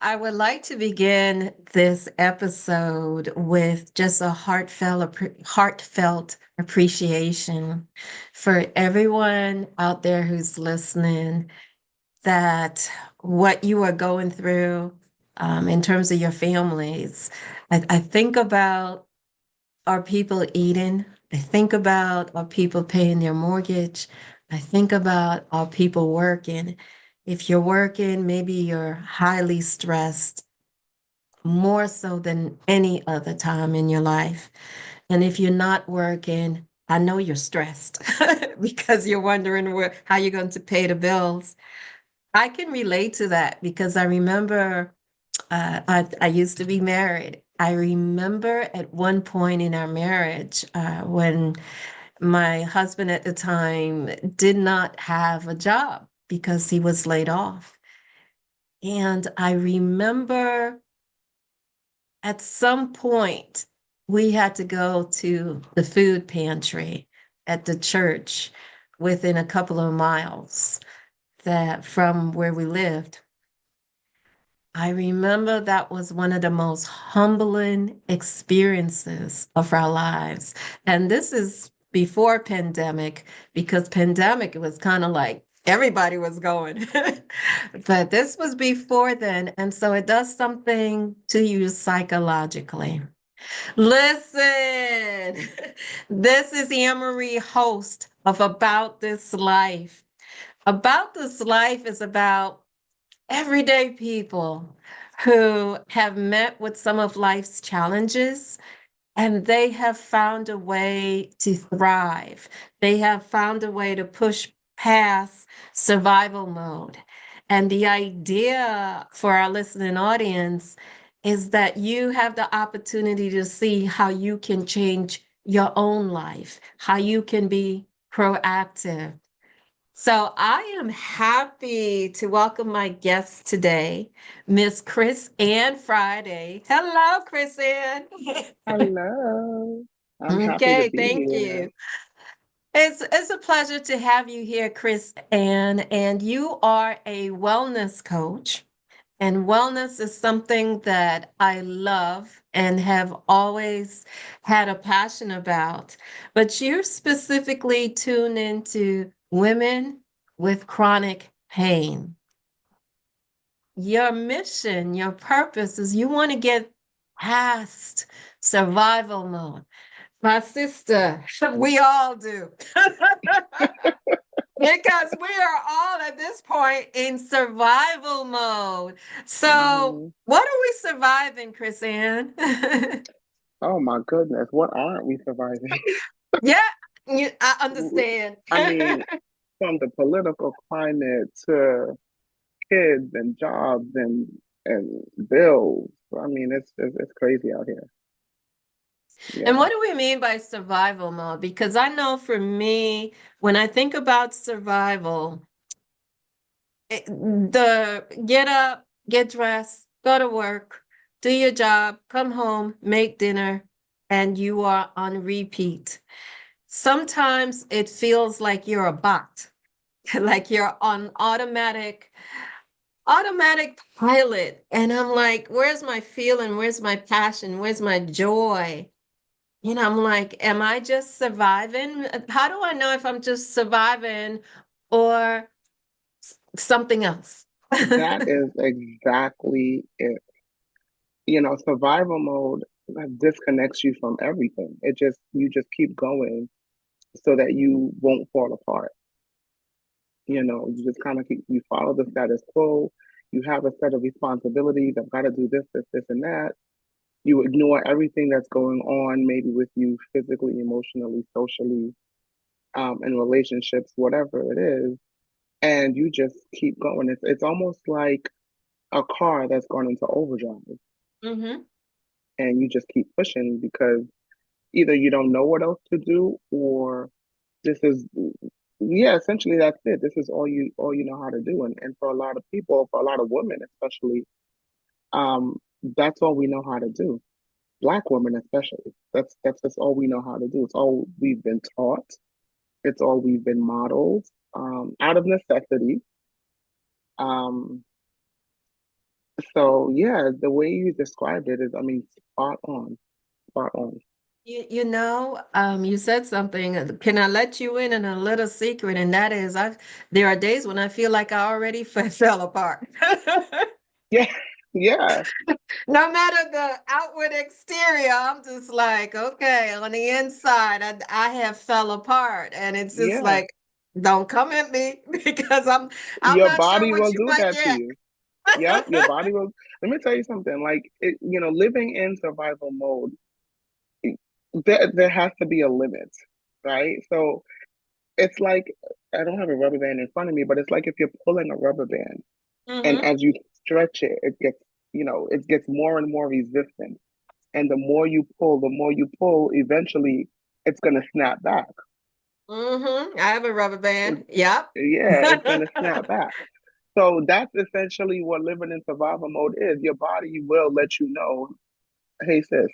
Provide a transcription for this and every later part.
I would like to begin this episode with just a heartfelt appreciation for everyone out there who's listening, that what you are going through in terms of your families. I think about, are people eating? I think about, are people paying their mortgage? I think about, are people working? If you're working, maybe you're highly stressed, more so than any other time in your life. And if you're not working, I know you're stressed because you're wondering how you're going to pay the bills. I can relate to that because I remember I used to be married. I remember at one point in our marriage when my husband at the time did not have a job because he was laid off. And I remember at some point we had to go to the food pantry at the church within a couple of miles that from where we lived. I remember that was one of the most humbling experiences of our lives. And this is before pandemic, because pandemic it was kind of like everybody was going. But this was before then. And so it does something to you psychologically. Listen, this is Anne Marie, host of About This Life. About This Life is about everyday people who have met with some of life's challenges and they have found a way to thrive. They have found a way to push past survival mode. And the idea for our listening audience is that you have the opportunity to see how you can change your own life, how you can be proactive. So I am happy to welcome my guest today, Miss Krisann Friday. Hello, Krisann. Hello. I'm happy to Okay, be thank here. you. It's a pleasure to have you here, Chris Ann, and you are a wellness coach. And wellness is something that I love and have always had a passion about. But you're specifically tuned into women with chronic pain. Your mission, your purpose is you want to get past survival mode. My sister, we all do. Because we are all at this point in survival mode. So, hmm what are we surviving, Chris Ann? Oh my goodness, what aren't we surviving? Yeah, I understand. I mean, from the political climate to kids and jobs and bills. I mean, it's crazy out here. And Yeah. what do we mean by survival mode? Because I know for me, when I think about survival, the get up, get dressed, go to work, do your job, come home, make dinner, and you are on repeat. Sometimes it feels like you're a bot, like you're on automatic pilot. And I'm like, where's my feeling? Where's my passion? Where's my joy? And I'm like, am I just surviving? How do I know if I'm just surviving or something else? That is exactly it. Survival mode disconnects you from everything. You just keep going so that you won't fall apart. You just kind of you follow the status quo. You have a set of responsibilities. I've got to do this, and that. You ignore everything that's going on, maybe with you physically, emotionally, socially, in relationships, whatever it is, and you just keep going. It's almost like a car that's gone into overdrive, Hmm. and you just keep pushing because either you don't know what else to do, or this is yeah, essentially that's it. This is all you know how to do. And for a lot of people, for a lot of women especially, that's all we know how to do. Black women especially. That's just all we know how to do. It's all we've been taught. It's all we've been modeled, out of necessity. Um, So yeah, the way you described it is, I mean, spot on, spot on. You said something. Can I let you in on a little secret? And that is, there are days when I feel like I already fell apart. Yeah, yeah, No matter the outward exterior, I'm just like, okay, on the inside, I have fell apart, and it's just yeah. like, don't come at me because I'm Your not sure body what will you do might that to get. you. Yeah, your body will. Let me tell you something. Like living in survival mode, there has to be a limit, right? So it's like I don't have a rubber band in front of me, but it's like if you're pulling a rubber band, and Hmm. as you stretch it, it gets more and more resistant. And the more you pull, eventually it's gonna snap back. Hmm. I have a rubber It's, band. Yep. yeah, it's gonna snap back. So that's essentially what living in survival mode is. Your body will let you know, hey sis,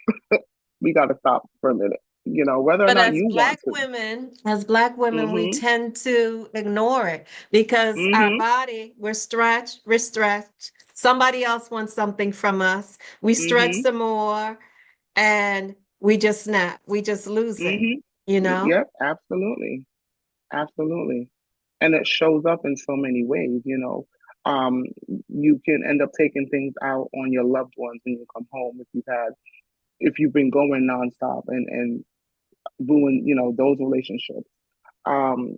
we gotta stop for a minute. Whether or But not you want to. As Black women, we Mm-hmm. tend to ignore it because our Mm-hmm. body, we're stretched. Somebody else wants something from us. We stretch Mm-hmm. some more and we just snap. We just lose it, Mm-hmm. you know? Yep, absolutely. Absolutely. And it shows up in so many ways. Um, you can end up taking things out on your loved ones when you come home if you've been going nonstop and ruin, those relationships. Um,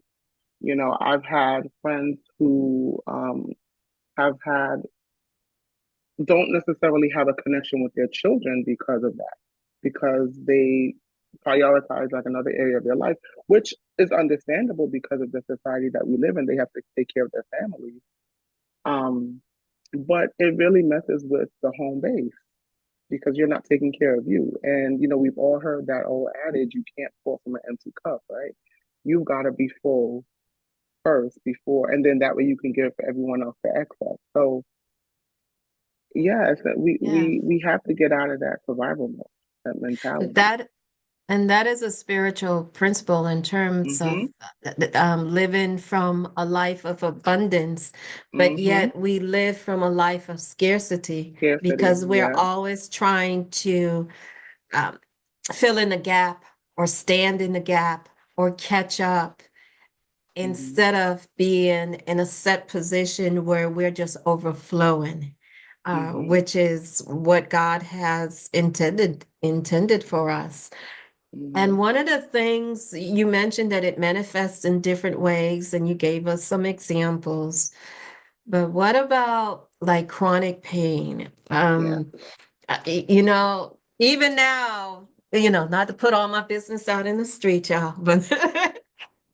I've had friends who have had don't necessarily have a connection with their children because of that, because they prioritize like another area of their life, which is understandable because of the society that we live in. They have to take care of their families. Um, but it really messes with the home base because you're not taking care of you. And we've all heard that old adage, you can't pour from an empty cup, right? You've got to be full first before, and then that way you can give everyone else the excess. So yeah, it's that Yeah. we have to get out of that survival mode, that mentality. That And that is a spiritual principle in terms of Mm-hmm. living from a life of abundance, but Mm-hmm. yet we live from a life of scarcity Scarcity. because we're Yeah. always trying to um, fill in the gap or stand in the gap or catch up Mm-hmm. instead of being in a set position where we're just overflowing, Mm-hmm. which is what God has intended for us. Mm-hmm. And one of the things you mentioned that it manifests in different ways, and you gave us some examples. But what about like chronic pain? Yeah. Even now, not to put all my business out in the street, y'all, but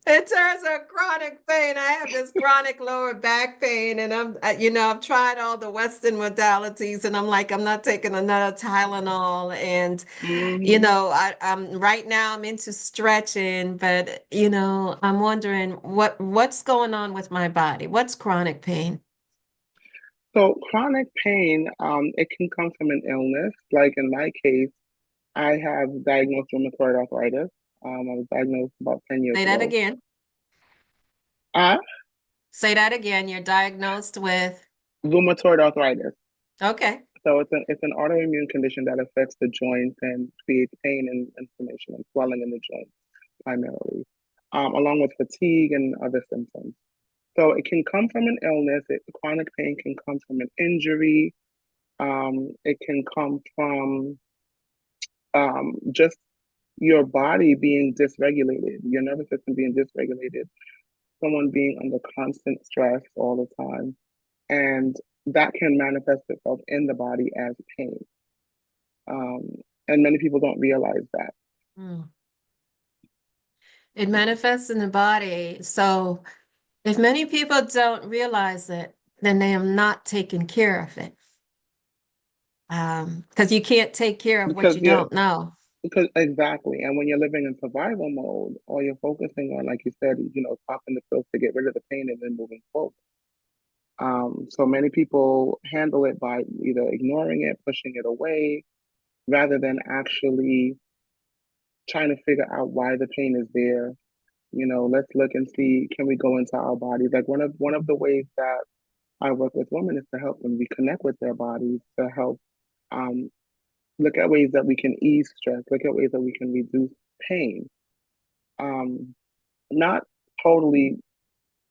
in terms of chronic pain, I have this chronic lower back pain, and I've tried all the Western modalities, and I'm like, I'm not taking another Tylenol, and Mm-hmm. I'm right now I'm into stretching, but I'm wondering what's going on with my body. What's chronic pain? So chronic pain, it can come from an illness. Like in my case, I have diagnosed rheumatoid arthritis. I was diagnosed about 10 years Say that ago. again. Uh, Say that again. You're diagnosed with. Rheumatoid arthritis. Okay. So it's an autoimmune condition that affects the joints and creates pain and inflammation and swelling in the joints primarily, along with fatigue and other symptoms. So it can come from an illness. Chronic pain can come from an injury. It can come from just your body being dysregulated, your nervous system being dysregulated, someone being under constant stress all the time. And that can manifest itself in the body as pain. Um, and many people don't realize that. Mm. It manifests in the body. So if many people don't realize it, then they are not taking care of it. Because you can't take care of what Because you you're don't know. because exactly. And when you're living in survival mode, all you're focusing on, like you said, popping the pills to get rid of the pain and then moving forward. So many people handle it by either ignoring it, pushing it away, rather than actually trying to figure out why the pain is there. Let's look and see, can we go into our bodies? Like one of the ways that I work with women is to help them reconnect with their bodies, to help um, look at ways that we can ease stress, look at ways that we can reduce pain. Um, Not totally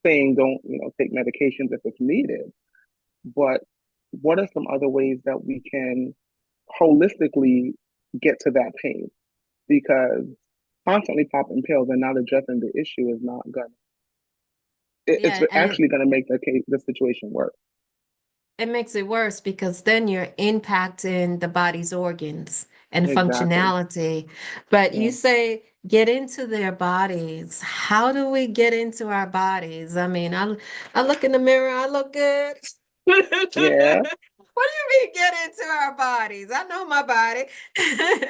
saying don't, take medications if it's needed, but what are some other ways that we can holistically get to that pain? Because constantly popping pills and not addressing the issue is not gonna. It's Yeah, and actually gonna make the situation worse. it makes it worse because then you're impacting the body's organs and Exactly. functionality. But you Yeah. say get into their bodies. How do we get into our bodies? I mean, I look in the mirror, I look good. Yeah. What do you mean get into our bodies? I know my body.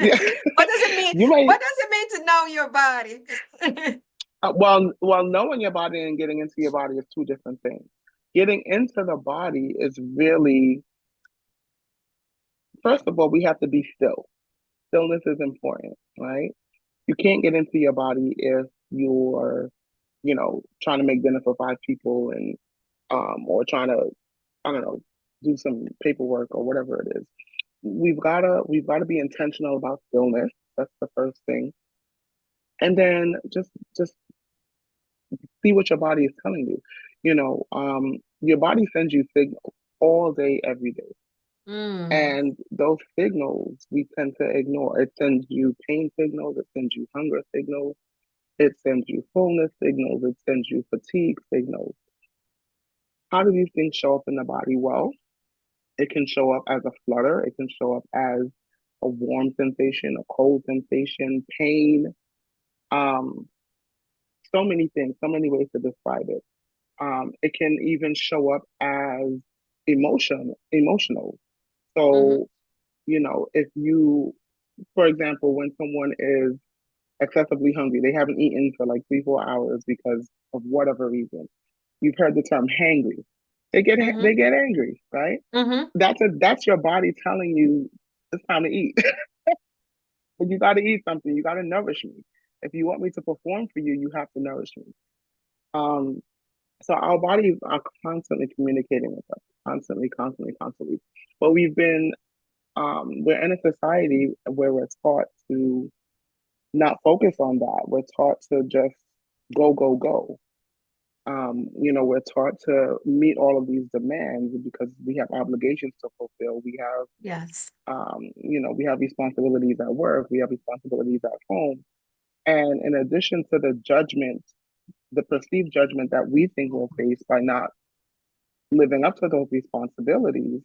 Yeah. What does it mean? You might. What does it mean to know your body? Well, knowing your body and getting into your body is two different things. Getting into the body is really, first of all, we have to be still. Stillness is important, right? You can't get into your body if you're, trying to make dinner for five people and or trying to, I don't know, do some paperwork or whatever it is. We've gotta be intentional about stillness. That's the first thing. And then just see what your body is telling you. Your body sends you signals all day, every day. Mm, And those signals we tend to ignore. It sends you pain signals, it sends you hunger signals, it sends you fullness signals, it sends you fatigue signals. How do these things show up in the body? Well, it can show up as a flutter, it can show up as a warm sensation, a cold sensation, pain, um, so many things, so many ways to describe it. It can even show up as emotional. hmm So, if you, for example, when someone is excessively hungry, they haven't eaten for like 3, 4 hours because of whatever reason. You've heard the term hangry. They hmm get angry, right? hmm That's your body telling you it's time to eat. But you got to eat something. You got to nourish me. If you want me to perform for you, you have to nourish me. Um, So our bodies are constantly communicating with us, constantly, constantly, constantly. But we're in a society where we're taught to not focus on that. We're taught to just go, go, go. We're taught to meet all of these demands because we have obligations to fulfill. Yes. We have responsibilities at work. We have responsibilities at home. And in addition to the perceived judgment that we think we'll face by not living up to those responsibilities,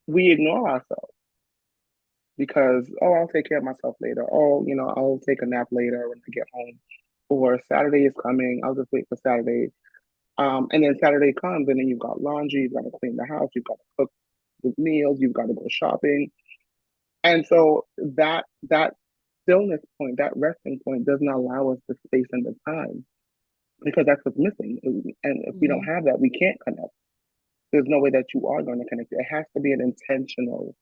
we ignore ourselves because, oh, I'll take care of myself later. Oh, I'll take a nap later when I get home. Or Saturday is coming. I'll just wait for Saturday. And then Saturday comes, and then you've got laundry, you've got to clean the house, you've got to cook the meals, you've got to go shopping. And so that stillness point, that resting point doesn't allow us the space and the time because that's what's missing. And if we don't hmm have that, we can't connect. There's no way that you are going to connect. It has to be an intentional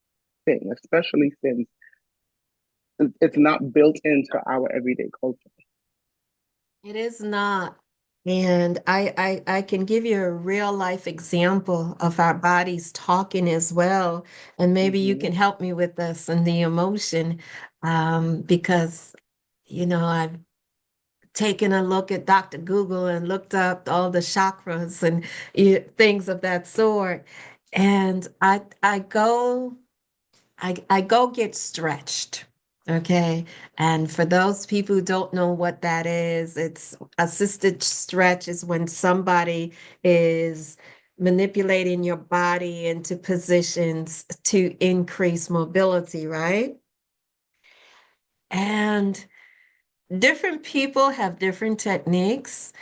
thing, especially since it's not built into our everyday culture. It is not. And I can give you a real life example of our bodies talking as well. And maybe you Hmm. can help me with this and the emotion. Because, I've taken a look at Dr. Google and looked up all the chakras and things of that sort. And I go get stretched. Okay. And for those people who don't know what that is, it's assisted stretch is when somebody is manipulating your body into positions to increase mobility, right? And different people have different techniques.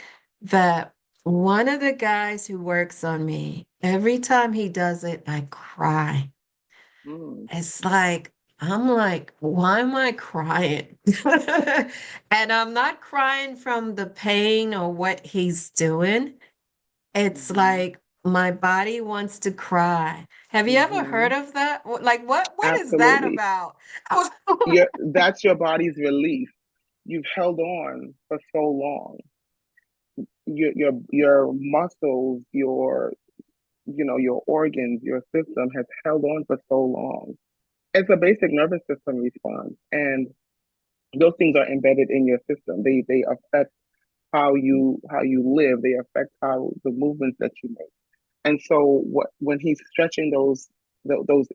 But one of the guys who works on me, every time he does it, I cry. Mm, It's like, I'm like, why am I crying? And I'm not crying from the pain or what he's doing. It's hmm. like my body wants to cry. Have you ever Hmm. heard of that? Like what is that Absolutely. about? That's your body's relief. You've held on for so long. Your muscles, your your organs, your system has held on for so long. It's a basic nervous system response, and those things are embedded in your system. They affect how you live. They affect how the movements that you make. And so when he's stretching those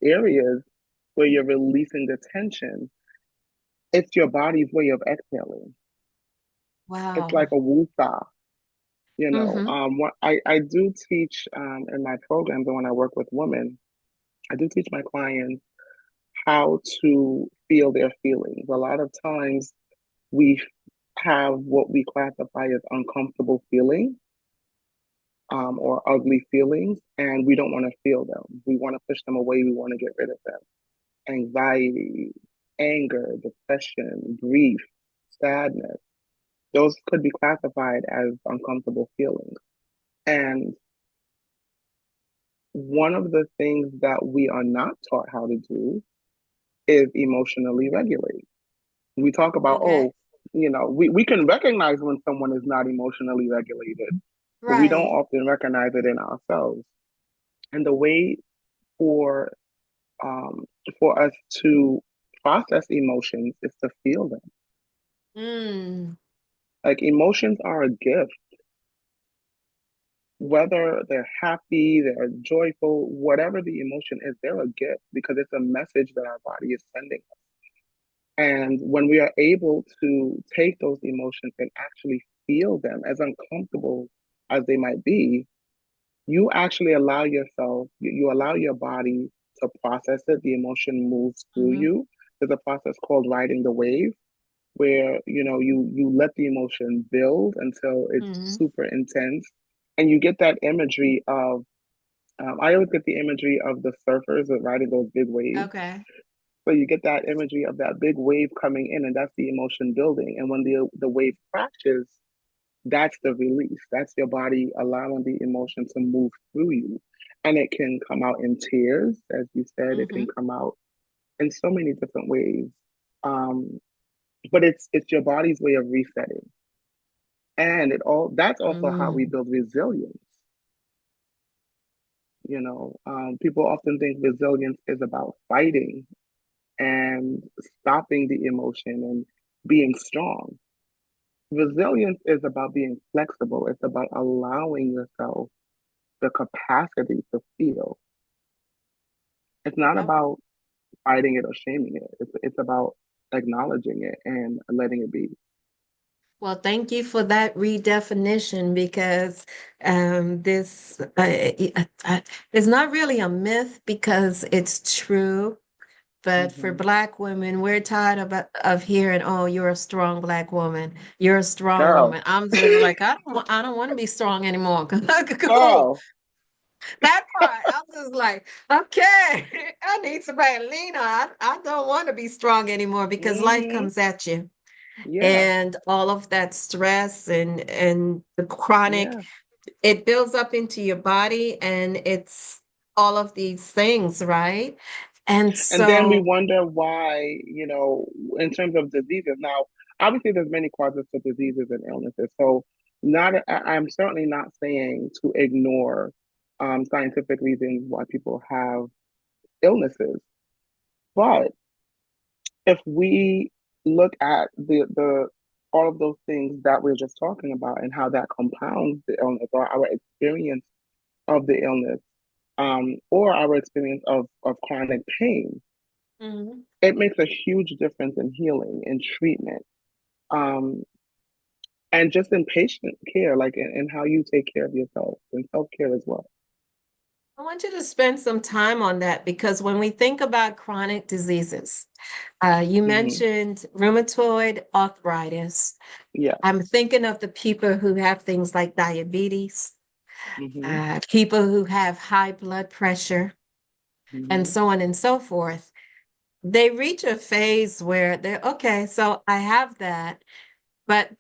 areas where you're releasing the tension, it's your body's way of exhaling. It's Wow. like a woo-saw. Mm-hmm. What I do teach in my programs, and when I work with women, I do teach my clients how to feel their feelings. A lot of times we have what we classify as uncomfortable feelings, or ugly feelings, and we don't want to feel them. We want to push them away. We want to get rid of them. Anxiety, anger, depression, grief, sadness, those could be classified as uncomfortable feelings. And one of the things that we are not taught how to do is emotionally regulate. We talk about, Okay. we can recognize when someone is not emotionally regulated, but we don't Right. often recognize it in ourselves. And the way for um, for us to process emotions is to feel them. Mm. Like emotions are a gift, whether they're happy, they're joyful, whatever the emotion is, they're a gift because it's a message that our body is sending us. And when we are able to take those emotions and actually feel them, as uncomfortable as they might be, you actually allow yourself, you allow your body to process it. The emotion moves through Mm-hmm. you. There's a process called riding the wave, where you let the emotion build until it's Mm-hmm. super intense, and you get that imagery of. I always get the imagery of the surfers that riding those big waves. Okay. So you get that imagery of that big wave coming in, and that's the emotion building. And when the wave crashes, that's the release. That's your body allowing the emotion to move through you. And it can come out in tears, as you said, it can Mm-hmm. come out in so many different ways. Um, but it's your body's way of resetting. And that's also how we Mm. build resilience. People often think resilience is about fighting and stopping the emotion and being strong. Resilience is about being flexible. It's about allowing yourself the capacity to feel. It's not Yep. about fighting it or shaming it. It's about acknowledging it and letting it be. Well, thank you for that redefinition because this is not really a myth because it's true. But for Hmm. Black women, we're tired of hearing, "Oh, you're a strong Black woman. You're a strong Girl, woman." I'm just like, I don't want to be strong anymore. Go girl. that part. I'm just like, okay, I need somebody to lean on. I don't want to be strong anymore because life Hmm. comes at you, Yeah, and all of that stress and the chronic, yeah. it builds up into your body, and it's all of these things, right? And And then we so, wonder why, in terms of diseases. Now, obviously, there's many causes for diseases and illnesses. So, I'm certainly not saying to ignore scientific reasons why people have illnesses. But if we look at the all of those things that we're just talking about and how that compounds the illness or our experience of the illness, or our experience of chronic pain, mhm. it makes a huge difference in healing and treatment, um, and just in patient care, like in how you take care of yourself and self-care as well. I want you to spend some time on that because when we think about chronic diseases, you Hmm. mentioned rheumatoid arthritis. Yes. I'm thinking of the people who have things like diabetes, Hmm. people who have high blood pressure, and Hmm. so on and so forth. They reach a phase where they're okay, so I have that, but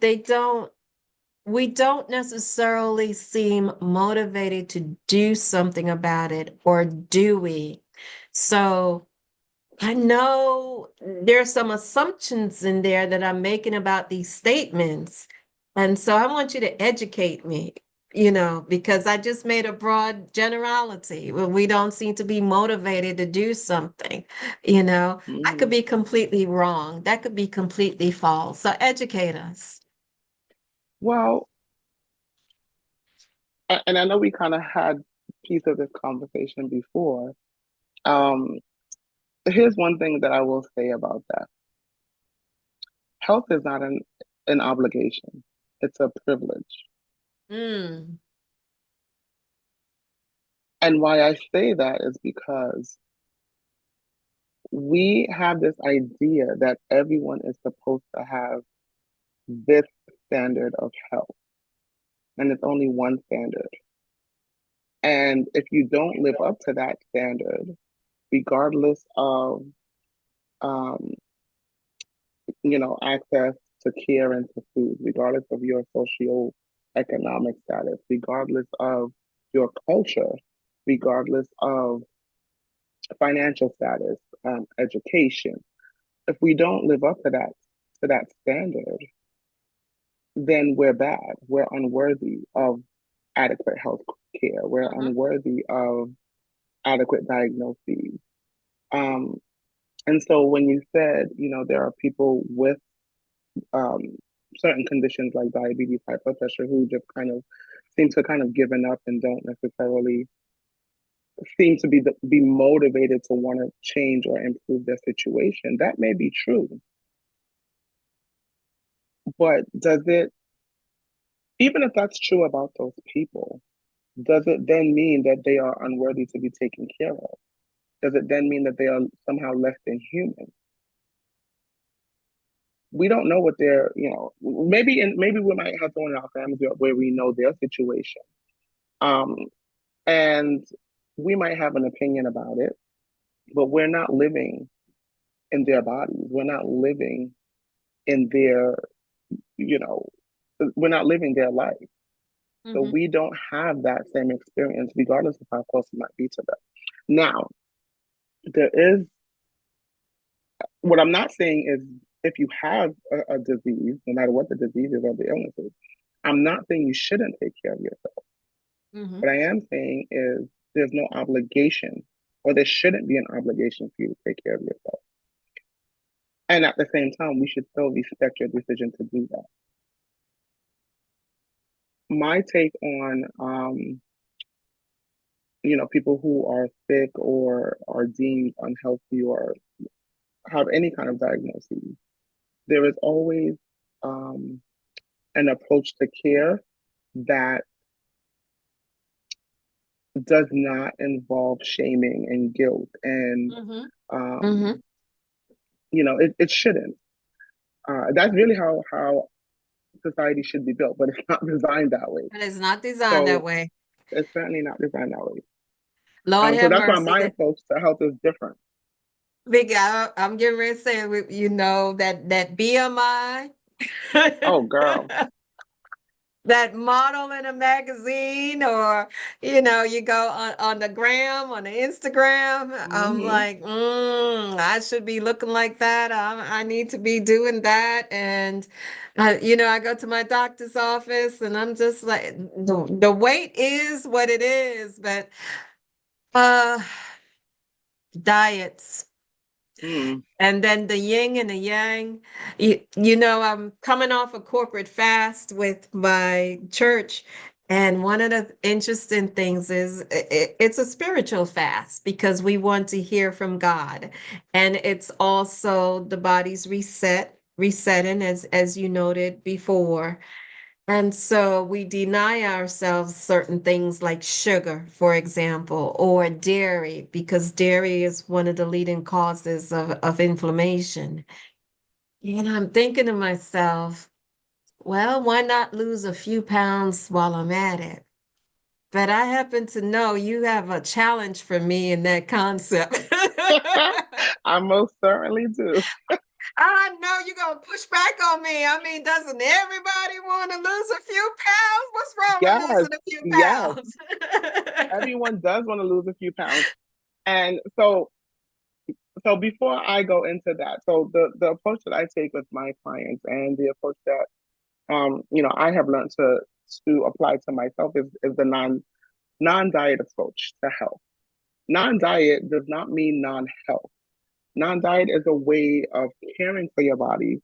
we don't necessarily seem motivated to do something about it, or do we? So I know there's some assumptions in there that I'm making about these statements. And so I want you to educate me. because I just made a broad generality. When we don't seem to be motivated to do something, I could Hmm. be completely wrong. That could be completely false. So educate us. Well, and I know we kind of had a piece of this conversation before. Um, Here's one thing that I will say about that. Health is not an obligation. It's a privilege. Mm, And why I say that is because we have this idea that everyone is supposed to have this standard of health, and it's only one standard. And if you don't live up to that standard, regardless of um, access to care and to food, regardless of your socio-economic status, regardless of your culture, regardless of financial status, education. If we don't live up to that standard, then we're bad. We're unworthy of adequate health care. We're mhm, unworthy of adequate diagnoses. Um, and so when you said, there are people with um, certain conditions like diabetes, high blood pressure, who just kind of seem to kind of given up and don't necessarily seem to be motivated to want to change or improve their situation. That may be true, but does it, even if that's true about those people, does it then mean that they are unworthy to be taken care of? Does it then mean that they are somehow less than human? We don't know what their, maybe we might have someone in our family where we know their situation. Um, and we might have an opinion about it, but we're not living in their bodies. We're not living in their, you know, we're not living their life. So mhm, we don't have that same experience, regardless of how close it might be to them. Now, there is, what I'm not saying is if you have a disease, no matter what the disease is or the illness is, I'm not saying you shouldn't take care of yourself. mhm, What I am saying is there's no obligation, or there shouldn't be an obligation for you to take care of yourself. And at the same time, we should still respect your decision to do that. My take on, people who are sick or are deemed unhealthy or have any kind of diagnosis, there is always um, an approach to care that does not involve shaming and guilt. And, mhm, um, mhm. it shouldn't. That's really how society should be built, but it's not designed that way. It is not designed that So way. it's certainly not designed that way. Lord So have that's why mercy. my approach to health is different. Big, I'm getting ready to say, that BMI, Oh, girl. that model in a magazine, or you go on the gram, on the Instagram. I'm Hmm. like, I should be looking like that. I need to be doing that, and I go to my doctor's office, and I'm just like, the weight is what it is, but uh, diets. Mm. And then the yin and the yang. I'm coming off a corporate fast with my church. And one of the interesting things is it's a spiritual fast because we want to hear from God. And it's also the body's resetting, as you noted before. And so we deny ourselves certain things like sugar, for example, or dairy, because dairy is one of the leading causes of inflammation. And I'm thinking to myself, well, why not lose a few pounds while I'm at it? But I happen to know you have a challenge for me in that concept. I most certainly do. I know you're gonna push back on me. I mean, doesn't everybody want to lose a few pounds? What's wrong with Yes, losing a few yes. pounds? Everyone does want to lose a few pounds. And so before I go into that, so the approach that I take with my clients and the approach that I have learned to apply to myself is the non-diet approach to health. Non-diet does not mean non-health. Non-diet is a way of caring for your body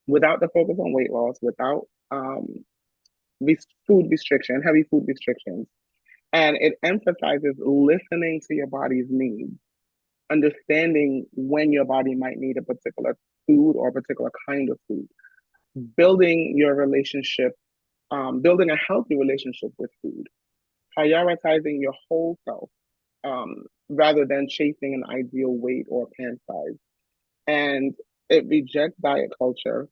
without the focus on weight loss, without food restriction, heavy food restrictions. And it emphasizes listening to your body's needs, understanding when your body might need a particular food or a particular kind of food, building your relationship, building a healthy relationship with food, prioritizing your whole self rather than chasing an ideal weight or pan size. And it rejects diet culture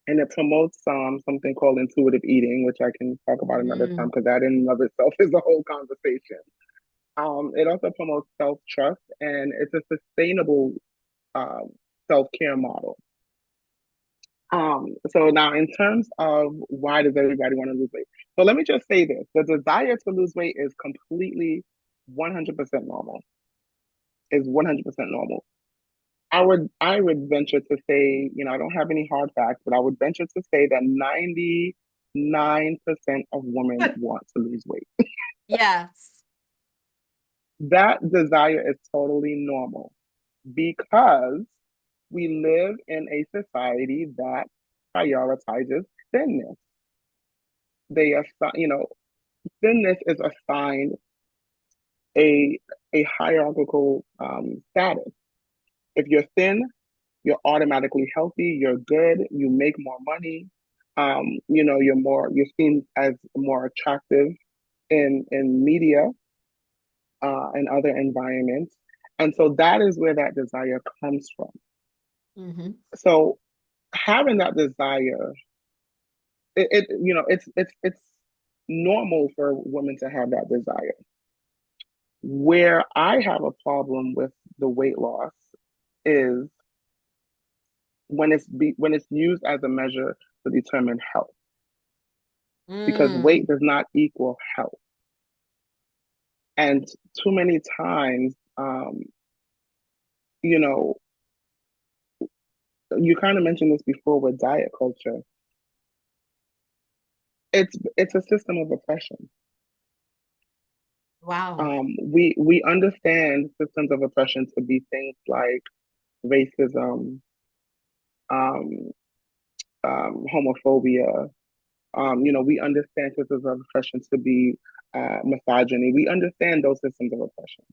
and it promotes something called intuitive eating, which I can talk about another time Mm, because that in and of itself is a whole conversation. It also promotes self trust and it's a sustainable um, self care model. So now in terms of why does everybody want to lose weight? So let me just say this. The desire to lose weight is completely 100% normal. Is 100% normal. I would venture to say, I don't have any hard facts, but I would venture to say that 99% of women want to lose weight. yes. That desire is totally normal because we live in a society that prioritizes thinness. They assign, thinness is assigned a a hierarchical status. If you're thin, you're automatically healthy. You're good. You make more money. You're seen as more attractive in media and other environments, and so that is where that desire comes from. Hmm. So having that desire, it's normal for women to have that desire. Where I have a problem with the weight loss is when it's used as a measure to determine health, because weight Mm, does not equal health. And too many times, you know, you kind of mentioned this before with diet culture. It's a system of oppression. wow. We understand systems of oppression to be things like racism, um, homophobia. We understand systems of oppression to be misogyny. We understand those systems of oppression.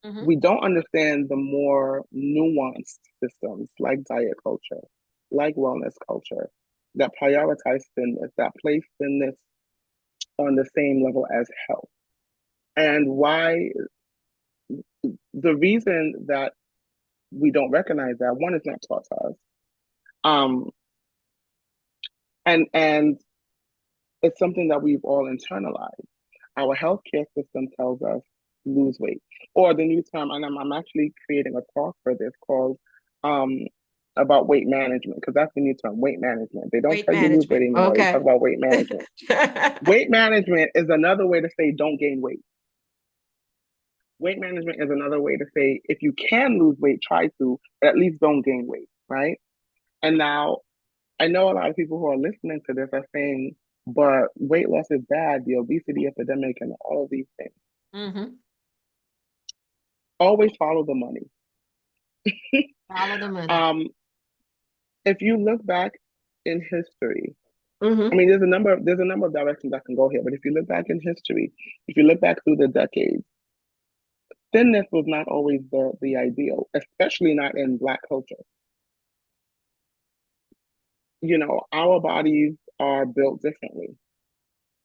Hmm. We don't understand the more nuanced systems like diet culture, like wellness culture, that prioritize thinness, that place thinness on the same level as health. And why the reason that we don't recognize that one is not taught to us. Um, and it's something that we've all internalized. Our healthcare system tells us lose weight, or the new term, and I'm actually creating a talk for this called um, about weight management because that's the new term, weight management. They don't Weight tell you lose weight management. anymore. They talk Okay. about weight management. Weight management is another way to say don't gain weight. Weight management is another way to say if you can lose weight, try to, but at least don't gain weight, right? And now I know a lot of people who are listening to this are saying, but weight loss is bad, the obesity epidemic, and all of these things. Hmm. Always follow the money. Follow the money. Um, if you look back in history, I Hmm. mean, there's a number of directions I can go here, but if you look back in history, if you look back through the decades, thinness was not always the ideal, especially not in Black culture. Our bodies are built differently.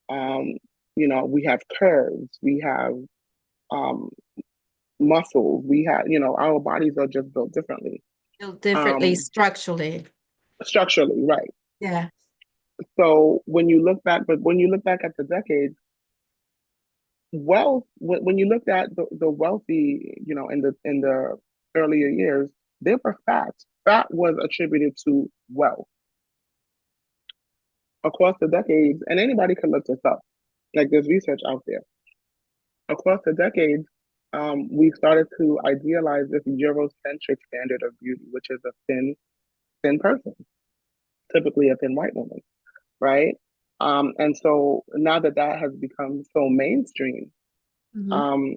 Um, we have curves, we have um, muscles, our bodies are just built differently. Built differently Um, structurally. structurally, right. Yeah. So when you look back at the decades, wealth, when you looked at the wealthy, in the earlier years, they were fat. Fat was attributed to wealth across the decades, and anybody can look this up. Like there's research out there. Across the decades, we started to idealize this Eurocentric standard of beauty, which is a thin person, typically a thin white woman, right? And so now that that has become so mainstream, Mhm. um,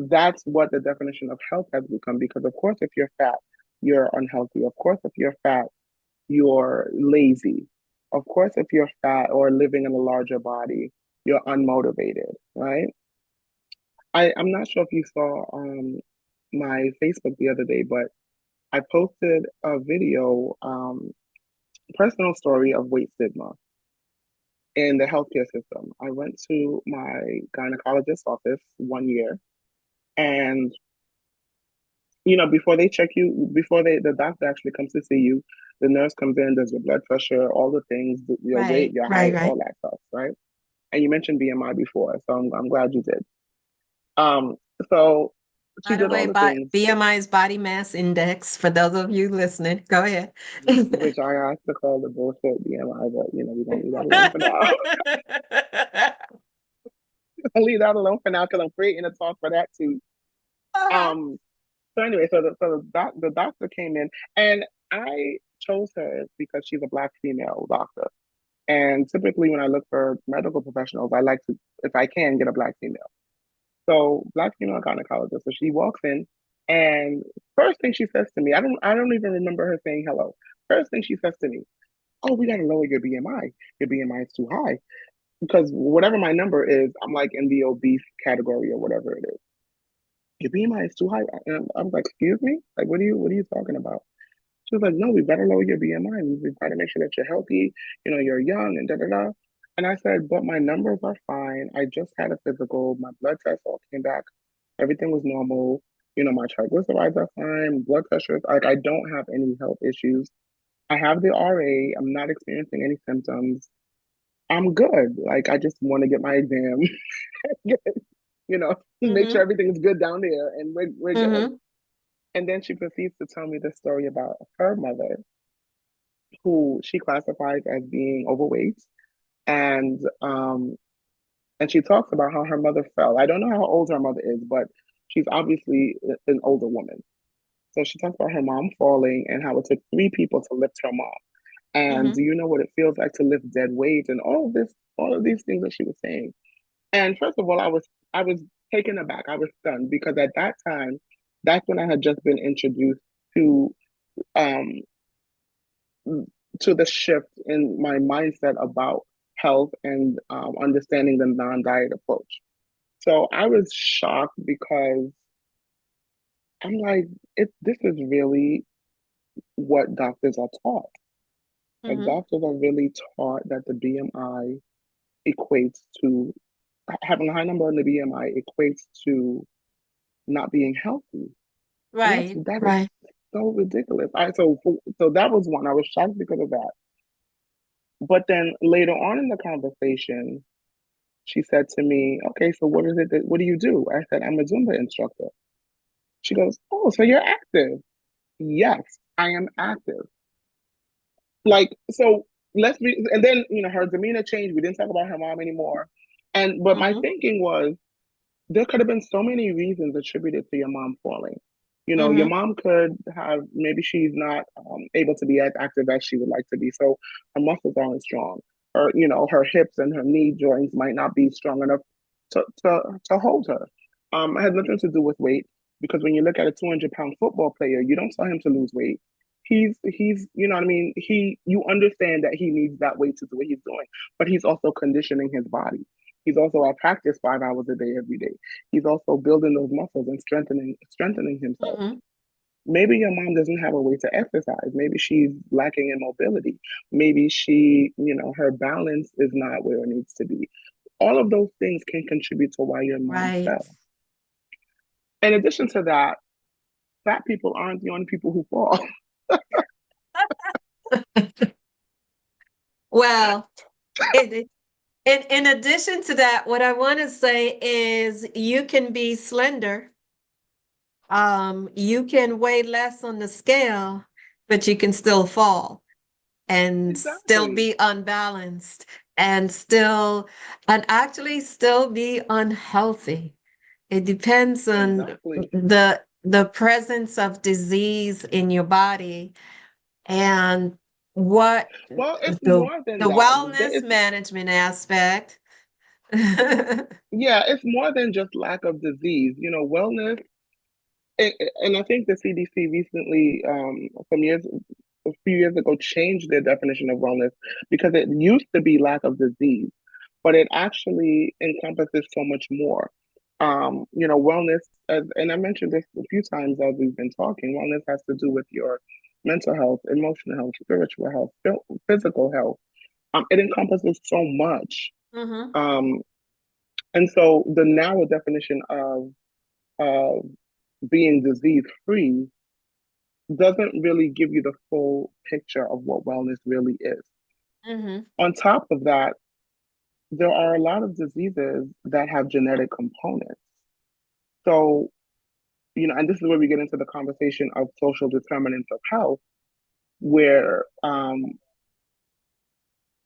that's what the definition of health has become. Because of course, if you're fat, you're unhealthy. Of course, if you're fat, you're lazy. Of course, if you're fat or living in a larger body, you're unmotivated, right? I'm not sure if you saw my Facebook the other day, but I posted a video, personal story of weight stigma in the healthcare system. I went to my gynecologist's office 1 year, and before they check you, before the doctor actually comes to see you, the nurse comes in, does your blood pressure, all the things, your weight, Right, your right, height, right. all that stuff, right? And you mentioned BMI before, so I'm glad you did. Um, so she By the did all way, the things, BMI is body mass index for those of you listening. Go ahead. which I asked to call the bullshit BMI, but we're gonna leave that alone for now. I'll leave that alone for now because I'm creating a talk for that too. Um, so anyway, the doctor came in, and I chose her because she's a black female doctor. And typically, when I look for medical professionals, I like to, if I can, get a black female. So black female gynecologist. So she walks in, and first thing she says to me, I don't even remember her saying hello. First thing she says to me, "Oh, we got to lower your BMI. Your BMI is too high because whatever my number is, I'm like in the obese category or whatever it is. Your BMI is too high." And I'm like, "Excuse me? Like, what are you talking about?" She was like, "No, we better lower your BMI. We got to make sure that you're healthy. You're young and da da da." And I said, "But my numbers are fine. I just had a physical. My blood tests all came back. Everything was normal. My triglycerides are fine. Blood pressure, like I don't have any health issues. I have the RA. I'm not experiencing any symptoms. I'm good. Like I just want to get my exam, make sure Hmm. everything's good down there, and we're good." Hmm. And then she proceeds to tell me the story about her mother, who she classifies as being overweight, and she talks about how her mother fell. I don't know how old her mother is, but she's obviously an older woman. So she talks about her mom falling and how it took three people to lift her mom. And do Hmm. you know what it feels like to lift dead weight and all of these things that she was saying? And first of all, I was taken aback. I was stunned because at that time, that's when I had just been introduced to um to the shift in my mindset about health and understanding the non-diet approach. So I was shocked because I'm like, this is really what doctors are taught. Like Hmm. doctors are really taught that the BMI equates to having a high number on the BMI equates to not being healthy, and that's Right, that is right. so ridiculous. So that was one. I was shocked because of that. But then later on in the conversation, she said to me, "Okay, so what do you do?" I said, "I'm a Zumba instructor." She goes, "Oh, so you're active?" "Yes, I am active." Like, so and then, her demeanor changed. We didn't talk about her mom anymore. But my Hmm. thinking was, there could have been so many reasons attributed to your mom falling. Your Hmm. mom could have, maybe she's not able to be as active as she would like to be. So her muscles aren't strong. Or, her hips and her knee joints might not be strong enough to hold her. It has nothing to do with weight, because when you look at a 200-pound football player, you don't tell him to lose weight. You know what I mean? You understand that he needs that weight to do what he's doing, but he's also conditioning his body. He's also at practice 5 hours a day, every day. He's also building those muscles and strengthening himself. Hmm. Maybe your mom doesn't have a way to exercise. Maybe she's lacking in mobility. Maybe her balance is not where it needs to be. All of those things can contribute to why your mom Right. fell. In addition to that, fat people aren't the only people who fall. Well, in addition to that, what I want to say is you can be slender. You can weigh less on the scale, but you can still fall and still Exactly. be unbalanced and actually still be unhealthy. It depends on Exactly. the presence of disease in your body and what Well, it's the more than the that. wellness It's, management aspect. yeah, it's more than just lack of disease. Wellness, and I think the CDC recently, a few years ago, changed their definition of wellness because it used to be lack of disease, but it actually encompasses so much more. Wellness, and I mentioned this a few times as we've been talking, wellness has to do with your mental health, emotional health, spiritual health, physical health. It encompasses so much. Hmm. Um, and so the narrow definition of being disease free doesn't really give you the full picture of what wellness really is. Hmm. On top of that, there are a lot of diseases that have genetic components. So, and this is where we get into the conversation of social determinants of health, where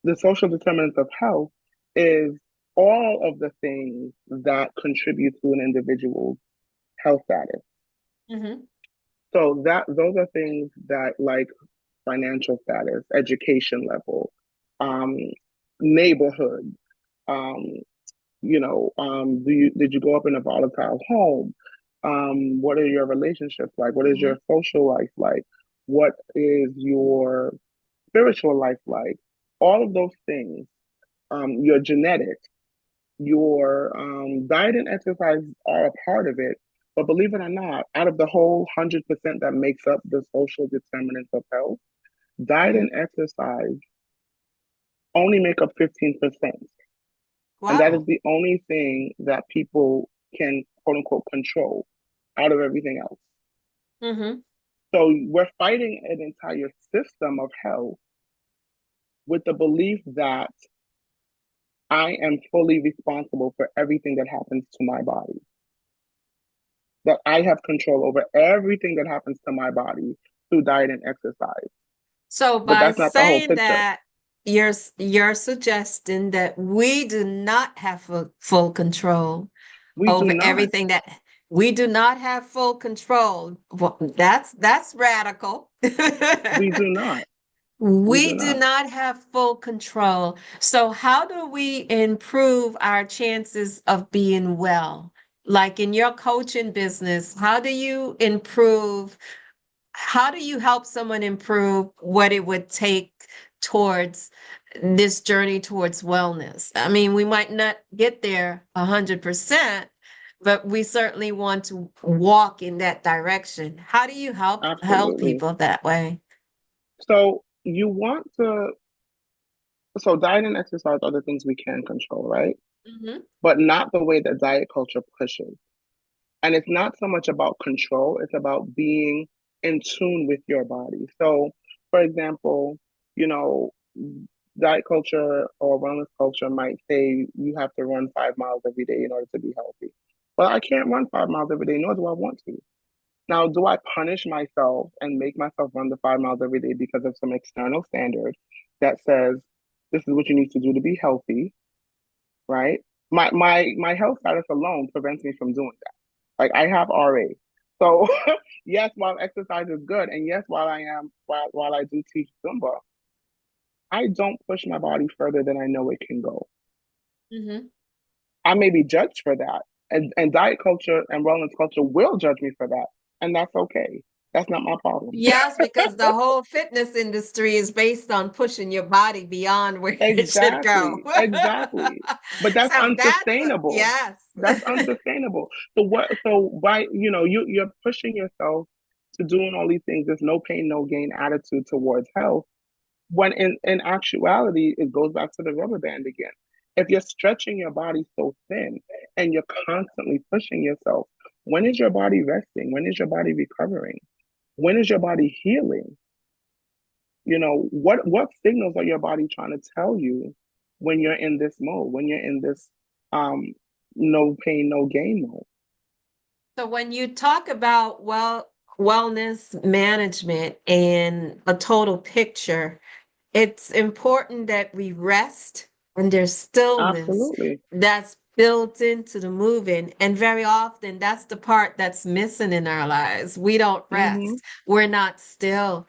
the social determinants of health is all of the things that contribute to an individual's health status. Hmm. So that those are things that like financial status, education level, um, neighborhood, um, did you grow up in a volatile home? What are your relationships like? What is Hmm. your social life like? What is your spiritual life like? All of those things, your genetics, your diet and exercise are a part of it. But believe it or not, out of the whole 100% that makes up the social determinants of health, diet Hmm. and exercise only make up 15%. And that is Wow. the only thing that people can quote unquote control out of everything else. Hmm. So we're fighting an entire system of health with the belief that I am fully responsible for everything that happens to my body, that I have control over everything that happens to my body through diet and exercise. So But by that's not the whole saying picture. that, you're suggesting that we do not have full control We do over not. everything, that we do not have full control. Well, that's radical. We do not. We do We do not. not have full control. So how do we improve our chances of being well? Like in your coaching business, how do you help someone improve what it would take towards this journey towards wellness? I mean, we might not get there 100%, but we certainly want to walk in that direction. How do you help Absolutely. people that way? So you want to, so diet and exercise are the things we can control, right? Hmm. But not the way that diet culture pushes. And it's not so much about control, it's about being in tune with your body. So, for example, you know, diet culture or wellness culture might say you have to run 5 miles every day in order to be healthy. Well, I can't run 5 miles every day, nor do I want to. Now, do I punish myself and make myself run the 5 miles every day because of some external standard that says this is what you need to do to be healthy, right? My health status alone prevents me from doing that. Like I have RA. So yes, while exercise is good, and yes, while I do teach Zumba, I don't push my body further than I know it can go. Hmm. I may be judged for that. And diet culture and wellness culture will judge me for that. And that's okay. That's not my problem. Yes, because the whole fitness industry is based on pushing your body beyond where it should go. Exactly, exactly. But that's So unsustainable. yes. That's unsustainable. So what? So why? You're pushing yourself to doing all these things. There's no pain, no gain attitude towards health. When in actuality, it goes back to the rubber band again. If you're stretching your body so thin and you're constantly pushing yourself, when is your body resting? When is your body recovering? When is your body healing? What signals are your body trying to tell you when you're in this mode, when you're in this um no pain, no gain mode? So when you talk about wellness management and a total picture, it's important that we rest and there's stillness Absolutely. that's built into the moving. And very often that's the part that's missing in our lives. We don't Hmm. rest. We're not still.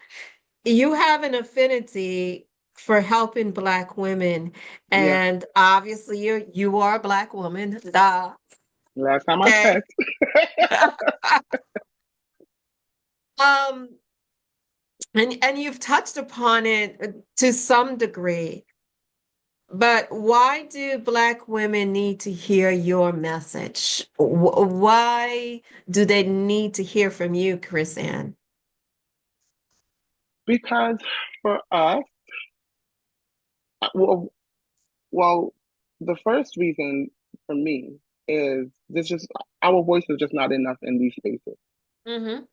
you have an affinity for helping Black women, Yeah. and obviously you are a Black woman. Duh. Last time I Okay. checked. Um, and you've touched upon it to some degree, but why do Black women need to hear your message? Why do they need to hear from you, Chris Ann? Because for us, well, well, the first reason for me is this just our voice is just not enough in these spaces. Mm-hmm.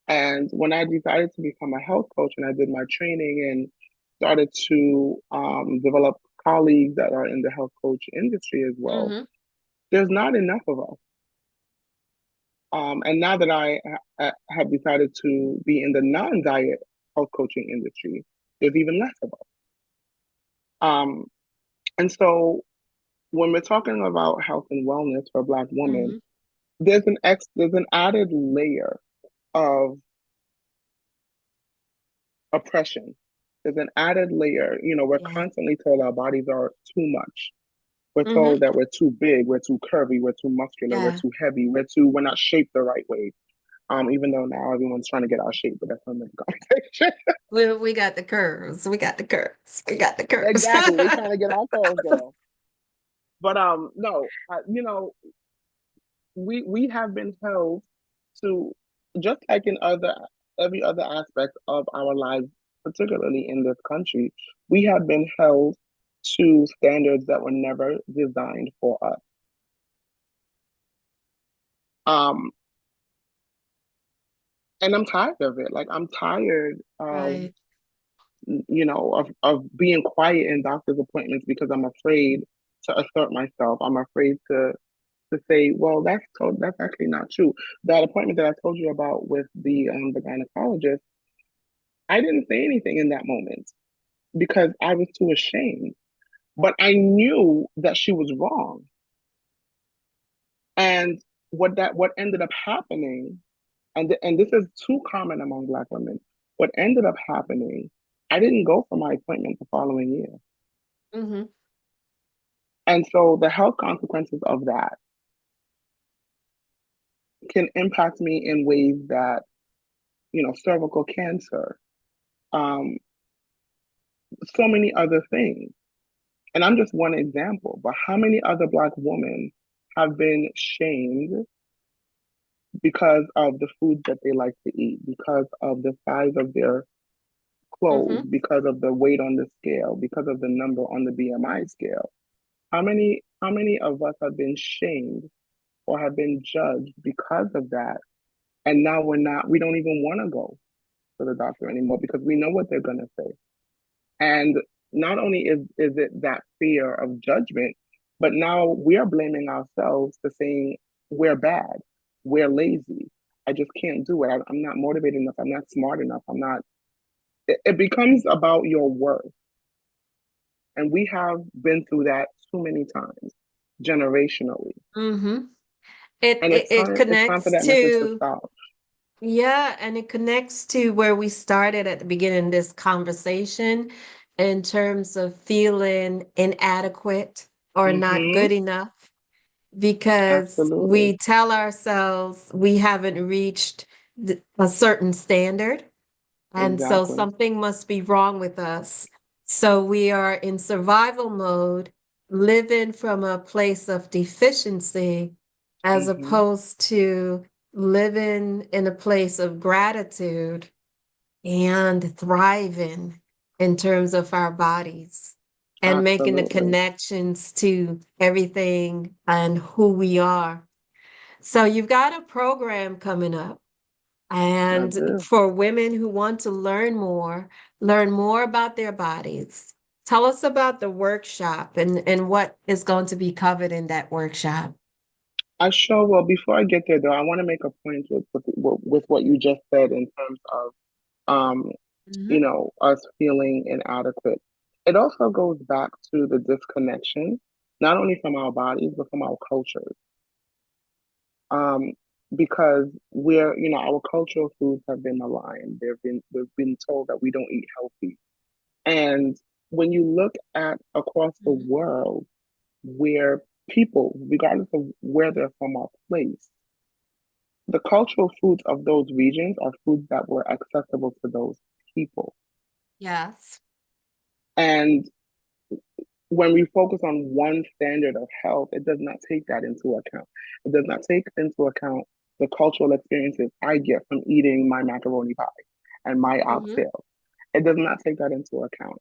And when I decided to become a health coach and I did my training and started to develop colleagues that are in the health coach industry as well, Mm-hmm. there's not enough of us. And now that have decided to be in the non-diet health coaching industry, there's even less of us. Um, and so when we're talking about health and wellness for Black women, Mm-hmm. there's an added layer of oppression. There's an added layer. We're Yeah. constantly told our bodies are too much. We're Mm-hmm. told that we're too big, we're too curvy, we're too muscular, we're Yeah. too heavy, we're not shaped the right way. Even though now everyone's trying to get our shape, but that's another conversation. We got the curves. We got the curves. We got the curves. Exactly. They're trying to get our clothes, girl. But no, we have been held to, just like in other every other aspect of our lives, particularly in this country, we have been held to standards that were never designed for us. Um, and I'm tired of it. Like I'm tired of Right. of being quiet in doctor's appointments because I'm afraid to assert myself. I'm afraid to say, well, that's actually not true. That appointment that I told you about with the gynecologist, I didn't say anything in that moment because I was too ashamed. But I knew that she was wrong. And what ended up happening, and this is too common among Black women, what ended up happening, I didn't go for my appointment the following year. Mm-hmm. And so the health consequences of that can impact me in ways that, cervical cancer, um, so many other things. And I'm just one example, but how many other Black women have been shamed because of the foods that they like to eat, because of the size of their clothes, Mm-hmm. because of the weight on the scale, because of the number on the BMI scale? How many of us have been shamed or have been judged because of that? And now we don't even want to go to the doctor anymore because we know what they're gonna say. And not only is it that fear of judgment, but now we're blaming ourselves for saying we're bad, we're lazy. I just can't do it. I'm not motivated enough. I'm not smart enough. I'm not. It becomes about your worth, and we have been through that too many times, generationally. Mm-hmm. It, And it it it's time for connects that message to to stop. yeah, and it connects to where we started at the beginning of this conversation in terms of feeling inadequate or not Mm-hmm. good enough because Absolutely. we tell ourselves we haven't reached a certain standard. And so Exactly. something must be wrong with us. So we are in survival mode, living from a place of deficiency, as Mm-hmm. opposed to living in a place of gratitude and thriving in terms of our bodies and making the Absolutely. connections to everything and who we are. So you've got a program coming up. I And do. for women who want to learn more about their bodies, tell us about the workshop and what is going to be covered in that workshop. I sure will. Before I get there, though, I want to make a point with what you just said in terms of um, Hmm. us feeling inadequate. It also goes back to the disconnection, not only from our bodies, but from our cultures. Um, because our cultural foods have been maligned. We've been told that we don't eat healthy. And when you look at across the Mhm. world where people, regardless of where they're from or place, the cultural foods of those regions are foods that were accessible to those people. Yes. And when we focus on one standard of health, it does not take that into account. It does not take into account the cultural experiences I get from eating my macaroni pie and my Hmm. oxtail. It does not take that into account.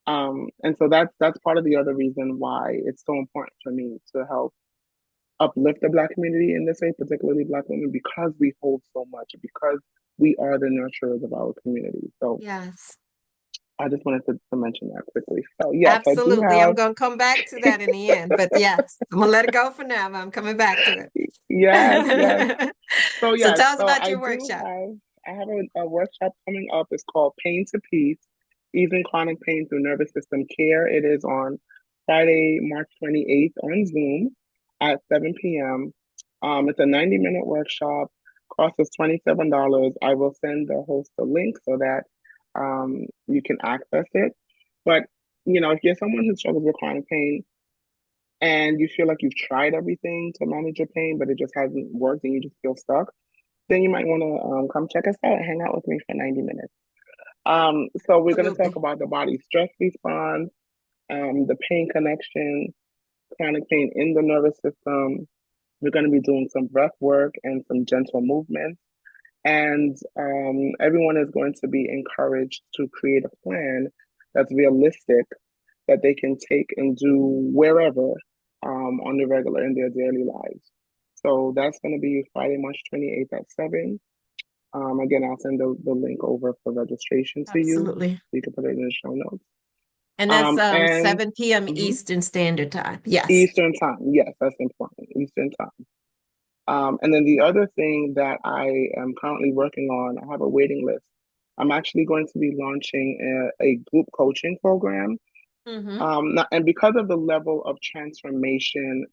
And so that's part of the other reason why it's so important for me to help uplift the Black community in this way, particularly Black women, because we hold so much, because we are the nurturers of our community. So Yes. I just wanted to mention that quickly. So yes, I do Absolutely. I'm have. going to come back to that in the end. But yes, I'm going to let it go for now. But I'm coming back to Yes, yes. it. So So yes, tell us so about I your do workshop. have. I have a workshop coming up. It's called Pain to Peace: Easing Chronic Pain Through Nervous System Care. It is on Friday, March 28th on Zoom at 7 p.m. It's a 90-minute workshop. Cost is $27. I will send the host a link so that you can access it. But if you're someone who struggles with chronic pain, and you feel like you've tried everything to manage your pain, but it just hasn't worked and you just feel stuck, then you might want to come check us out and hang out with me for 90 minutes. So we're going to talk Absolutely. about the body stress response, the pain connection, chronic pain in the nervous system. We're going to be doing some breath work and some gentle movements. And everyone is going to be encouraged to create a plan that's realistic that they can take and do wherever on the regular in their daily lives. So that's going to be Friday, March 28th at 7. Again, I'll send the link over for registration to you. Absolutely. You can put it in the show notes. And that's And 7 p.m. mhm, Eastern Standard Time. Yes. Eastern time. Yes, that's important. Eastern time. And then the other thing that I am currently working on, I have a waiting list. I'm actually going to be launching a group coaching program. Hmm. And because of the level of transformation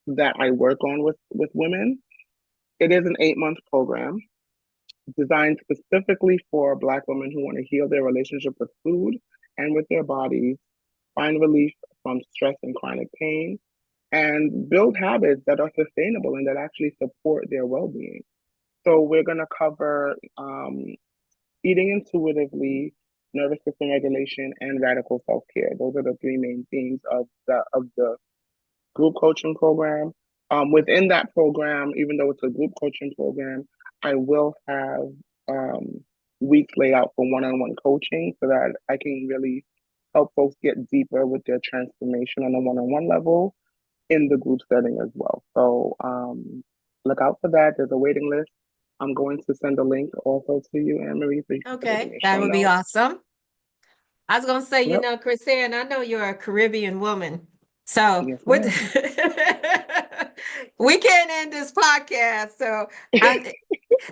that I work on with women, it is an 8-month program designed specifically for Black women who want to heal their relationship with food and with their bodies, find relief from stress and chronic pain, and build habits that are sustainable and that actually support their well-being. So we're going to cover eating intuitively, nervous system regulation, and radical self-care. Those are the three main themes of the group coaching program. Within that program, even though it's a group coaching program, I will have um, weeks laid out for one-on-one coaching so that I can really help folks get deeper with their transformation on a one-on-one level in the group setting as well. So look out for that. There's a waiting list. I'm going to send a link also to you, Anne Marie, so you can put it in Okay. your That show would be notes. awesome. I was going to say, Yep. Krisann, I know you're a Caribbean woman. So Yes, what ma'am. we can't end this podcast.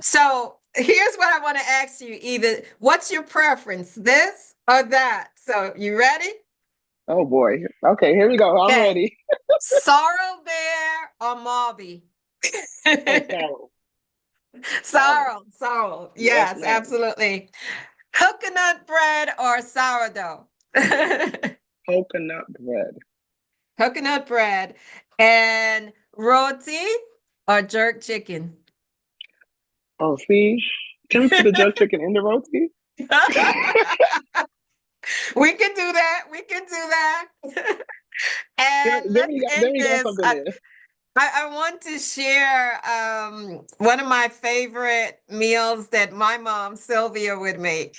So here's what I want to ask you. Either what's your preference, this or that? So you ready? Oh boy. Okay, here we go. I'm Okay. ready. Sorrel bear or Mauby? Oh, sorrow. Sorrow. Sorrel. Yes, Yes, ma'am. absolutely. Coconut bread or sourdough? Coconut bread. Coconut bread and roti or jerk chicken. Oh, see? Can we put the jerk chicken in the roti? We can do that. We can do that. And let's Then end we got this. something there. I want to share one of my favorite meals that my mom, Sylvia, would make.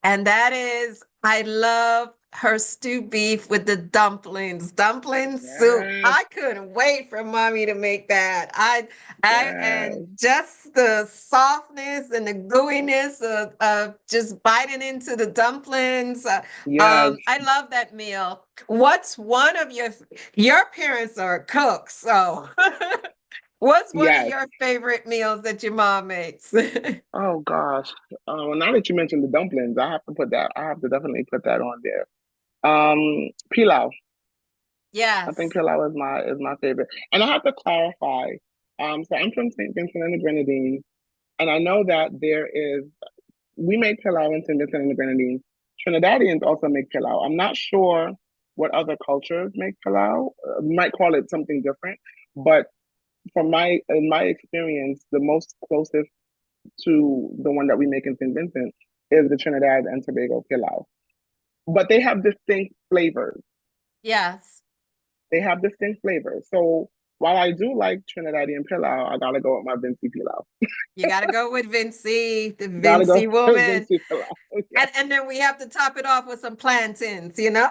And that is, I love her stewed beef with the dumplings, dumpling soup. Yes, I couldn't wait for mommy to make that. And yes, just the softness and the gooiness of just biting into the dumplings. yes, I love that meal. What's one of your parents are cooks, so what's one of yes. your favorite meals that your mom makes? Oh gosh. Well, now that you mentioned the dumplings, I have to put that. I have to definitely put that on there. Pilau. I think Yes. pilau is my favorite. And I have to clarify. So I'm from St. Vincent and the Grenadines, and I know that we make pilau in St. Vincent and the Grenadines. Trinidadians also make pilau. I'm not sure what other cultures make pilau. We might call it something different, but in my experience, the most closest to the one that we make in St. Vincent is the Trinidad and Tobago pilau. But they have distinct flavors. Yes. They have distinct flavors. So while I do like Trinidadian pilau, I gotta go with my Vinci pilau. You got to go with Vinci, the Gotta go Vinci with woman. Vinci pilau. And then we have to top it off with some plantains, you know?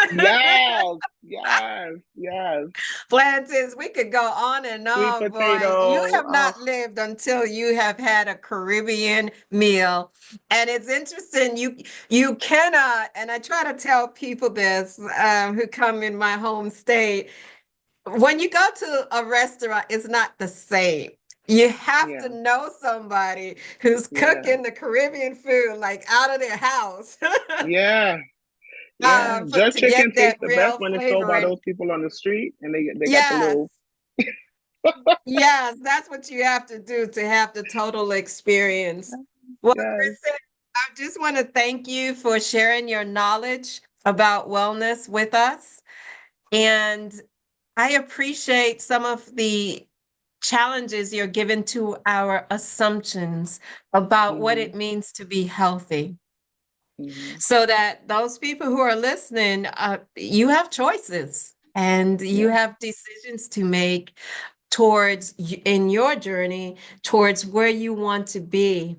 Yes, yes, yes. Plantains, we could go on and Sweet on, boy. You potato. have Oh, not lived until you have had a Caribbean meal. And it's interesting, you cannot, and I try to tell people this who come in my home state, when you go to a restaurant, it's not the same. You have to yeah, know somebody who's yeah, cooking the Caribbean food like out of their house yeah, yeah. Jerk to get chicken tastes that the best real when it's sold flavor. by And those people on the street, and they got the yes, little. yes, that's what you have to do to have the total experience. Well, Yes, Kristen, I just want to thank you for sharing your knowledge about wellness with us. And I appreciate some of the challenges you're given to our assumptions about what mm-hmm, it means to be healthy. mm-hmm. So that those people who are listening, you have choices and you Yeah, have decisions to make in your journey towards where you want to be.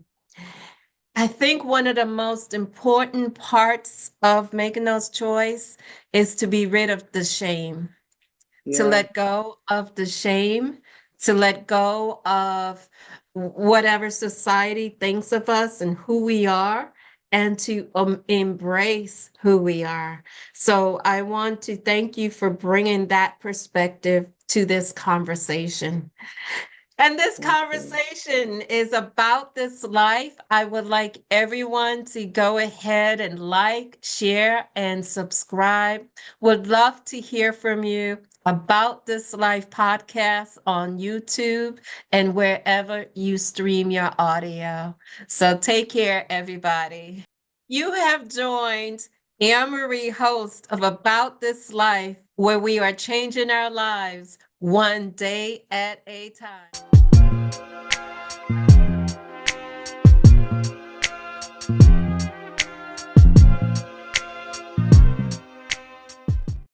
I think one of the most important parts of making those choices is to be rid of the shame, to yeah, let go of the shame, to let go of whatever society thinks of us and who we are, and to embrace who we are. So I want to thank you for bringing that perspective to this conversation. And this thank you. conversation is about this life. I would like everyone to go ahead and like, share, and subscribe. Would love to hear from you about this life podcast on YouTube and wherever you stream your audio. So take care, everybody. You have joined Anne Marie, host of About This Life, where we are changing our lives one day at a time.